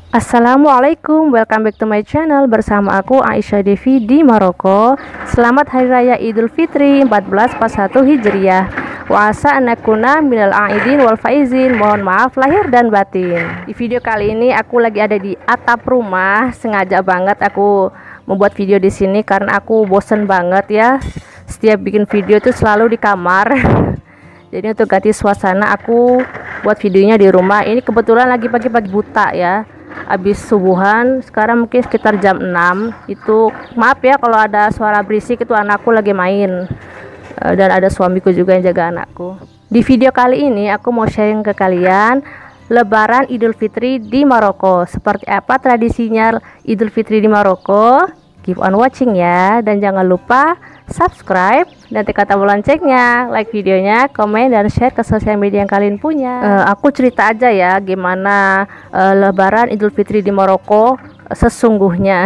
Assalamualaikum, welcome back to my channel. Bersama aku Aisyah Devi di Maroko. Selamat Hari Raya Idul Fitri 1441 Hijriah. Wa asa an nakuna minal aidin wal faizin. Mohon maaf lahir dan batin. Di video kali ini aku lagi ada di atap rumah. Sengaja banget aku membuat video di sini karena aku bosen banget ya. Setiap bikin video itu selalu di kamar. Jadi untuk ganti suasana aku buat videonya di rumah. Ini kebetulan lagi pagi-pagi buta ya. Habis subuhan, sekarang mungkin sekitar jam 6. Itu maaf ya kalau ada suara berisik, itu anakku lagi main. Dan ada suamiku juga yang jaga anakku. Di video kali ini aku mau sharing ke kalian Lebaran Idul Fitri di Maroko. Seperti apa tradisinya Idul Fitri di Maroko? Keep on watching ya. Dan jangan lupa subscribe dan tekan tombol loncengnya, like videonya, komen dan share ke sosial media yang kalian punya. Aku cerita aja ya gimana Lebaran Idul Fitri di Maroko sesungguhnya.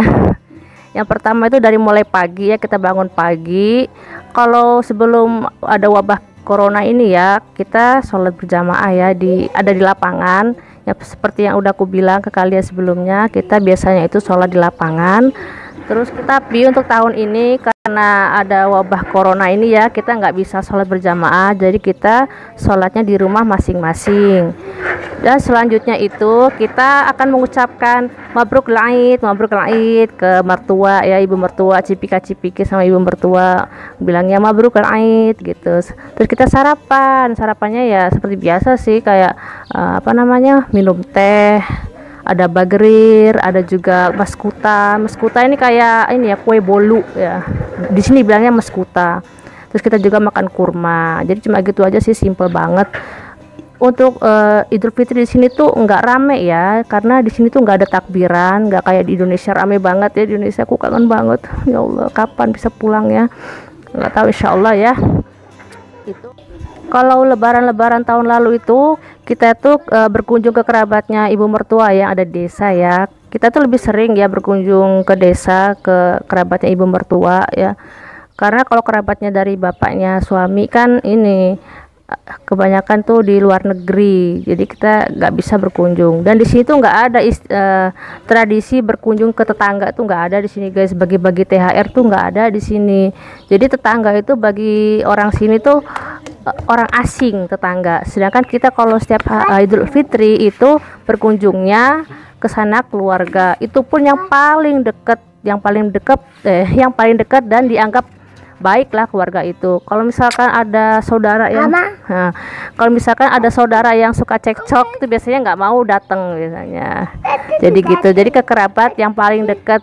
Yang pertama itu dari mulai pagi ya, kita bangun pagi. Kalau sebelum ada wabah corona ini ya, kita sholat berjamaah ya, ada di lapangan ya, seperti yang udah aku bilang ke kalian sebelumnya. Kita biasanya itu sholat di lapangan. Terus tapi untuk tahun ini karena ada wabah corona ini ya, kita nggak bisa sholat berjamaah, jadi kita sholatnya di rumah masing-masing. Dan selanjutnya itu kita akan mengucapkan mabruk laid ke mertua ya, ibu mertua, cipika-cipiki sama ibu mertua bilangnya mabruk laid gitu. Terus kita sarapannya ya seperti biasa sih, kayak minum teh, ada bagrir, ada juga maskuta. Maskuta ini kayak ini ya, kue bolu ya. Di sini bilangnya maskuta. Terus kita juga makan kurma. Jadi cuma gitu aja sih, simple banget. Untuk Idul Fitri di sini tuh nggak rame ya, karena di sini tuh nggak ada takbiran, nggak kayak di Indonesia rame banget ya. Di Indonesia aku kangen banget. Ya Allah, kapan bisa pulang ya? Nggak tahu, insya Allah ya. Itu kalau lebaran tahun lalu itu kita tuh berkunjung ke kerabatnya ibu mertua yang ada di desa ya. Kita tuh lebih sering ya berkunjung ke desa, ke kerabatnya ibu mertua ya. Karena kalau kerabatnya dari bapaknya suami kan ini kebanyakan tuh di luar negeri, jadi kita nggak bisa berkunjung. Dan di sini tuh nggak ada tradisi berkunjung ke tetangga, tuh nggak ada di sini guys. Bagi-bagi THR tuh nggak ada di sini. Jadi tetangga itu bagi orang sini tuh orang asing, tetangga. Sedangkan kita kalau setiap Idul Fitri itu berkunjungnya ke sana keluarga. Itu pun yang paling dekat dan dianggap baiklah keluarga itu. Kalau misalkan ada saudara yang suka cekcok itu biasanya nggak mau datang biasanya. Jadi gitu. Jadi ke kerabat yang paling dekat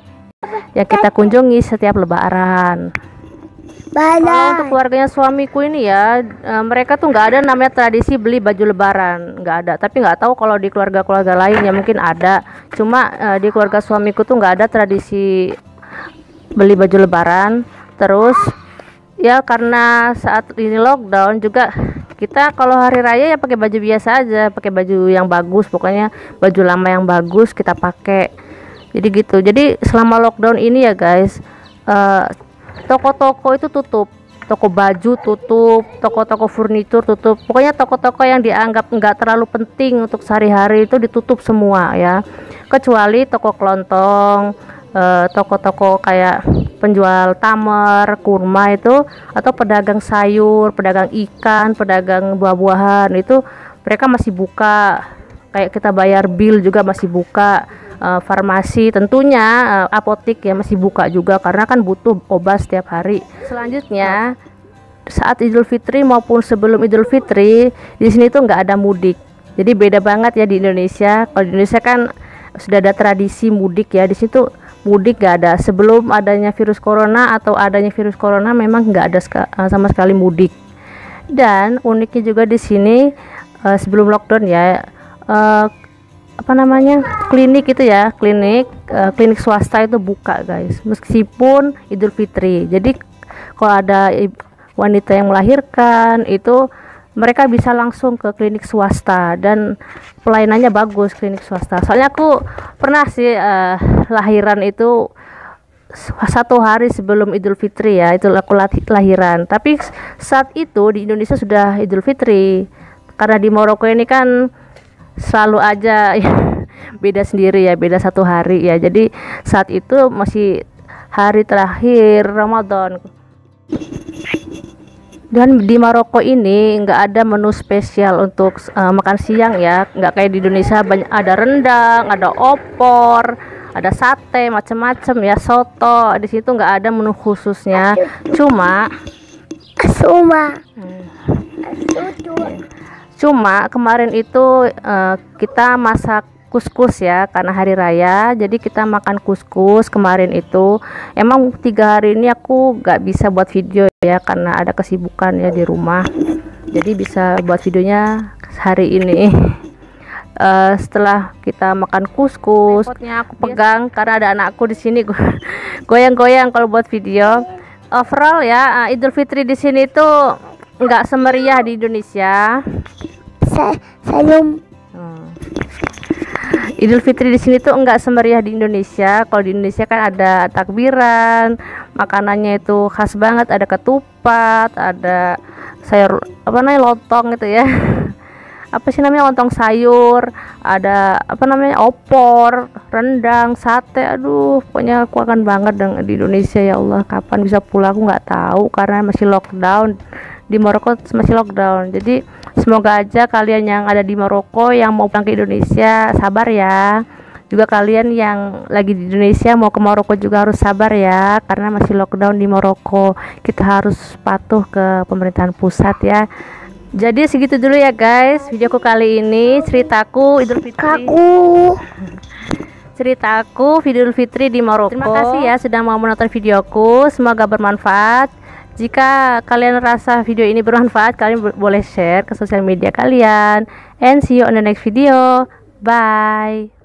yang kita kunjungi setiap lebaran. Kalau untuk keluarganya suamiku ini ya, mereka tuh nggak ada namanya tradisi beli baju lebaran, nggak ada. Tapi nggak tahu kalau di keluarga-keluarga lain ya mungkin ada. Cuma di keluarga suamiku tuh nggak ada tradisi beli baju lebaran. Terus ya karena saat ini lockdown juga, kita kalau hari raya ya pakai baju biasa aja, pakai baju yang bagus, pokoknya baju lama yang bagus kita pakai. Jadi gitu. Jadi selama lockdown ini ya guys, toko-toko itu tutup, toko baju tutup, toko-toko furnitur tutup, pokoknya toko-toko yang dianggap nggak terlalu penting untuk sehari-hari itu ditutup semua ya, kecuali toko kelontong, toko-toko kayak penjual tamar, kurma itu, atau pedagang sayur, pedagang ikan, pedagang buah-buahan itu mereka masih buka. Kayak kita bayar bill juga masih buka. Farmasi tentunya, apotik ya masih buka juga karena kan butuh obat setiap hari. Selanjutnya saat Idul Fitri maupun sebelum Idul Fitri di sini tuh nggak ada mudik. Jadi beda banget ya di Indonesia. Kalau di Indonesia kan sudah ada tradisi mudik ya, di situ tuh mudik nggak ada. Sebelum adanya virus corona atau adanya virus corona memang nggak ada sama sekali mudik. Dan uniknya juga di sini sebelum lockdown ya, klinik itu ya, klinik swasta itu buka guys, meskipun Idul Fitri. Jadi kalau ada wanita yang melahirkan itu mereka bisa langsung ke klinik swasta dan pelayanannya bagus klinik swasta. Soalnya aku pernah sih lahiran itu 1 hari sebelum Idul Fitri ya, itu aku lahiran. Tapi saat itu di Indonesia sudah Idul Fitri, karena di Maroko ini kan selalu aja beda sendiri ya, beda 1 hari ya. Jadi saat itu masih hari terakhir Ramadan. Dan di Maroko ini nggak ada menu spesial untuk makan siang ya, nggak kayak di Indonesia banyak, ada rendang, ada opor, ada sate, macam-macam ya, soto. Di situ nggak ada menu khususnya, cuma kemarin itu kita masak kuskus ya, karena hari raya jadi kita makan kuskus kemarin itu. Emang 3 hari ini aku gak bisa buat video ya, karena ada kesibukan ya di rumah, jadi bisa buat videonya hari ini. Setelah kita makan kuskus, aku pegang karena ada anakku di sini goyang-goyang kalau buat video. Overall ya, Idul Fitri di sini tuh nggak semeriah di Indonesia. Idul Fitri di sini tuh enggak semeriah di Indonesia. Kalau di Indonesia kan ada takbiran, makanannya itu khas banget, ada ketupat, ada sayur apa namanya, lontong gitu ya. Apa sih namanya, lontong sayur, ada apa namanya, opor, rendang, sate. Aduh, pokoknya aku kangen banget dengan di Indonesia. Ya Allah, kapan bisa pulang aku nggak tahu, karena masih lockdown. Di Maroko masih lockdown. Jadi semoga aja kalian yang ada di Maroko yang mau pulang ke Indonesia sabar ya. Juga kalian yang lagi di Indonesia mau ke Maroko juga harus sabar ya, karena masih lockdown di Maroko. Kita harus patuh ke pemerintahan pusat ya. Jadi segitu dulu ya guys videoku kali ini, ceritaku Idul Fitri. Ceritaku Idul Fitri di Maroko. Terima kasih ya sudah mau menonton videoku, semoga bermanfaat. Jika kalian rasa video ini bermanfaat, kalian boleh share ke sosial media kalian. And see you on the next video. Bye.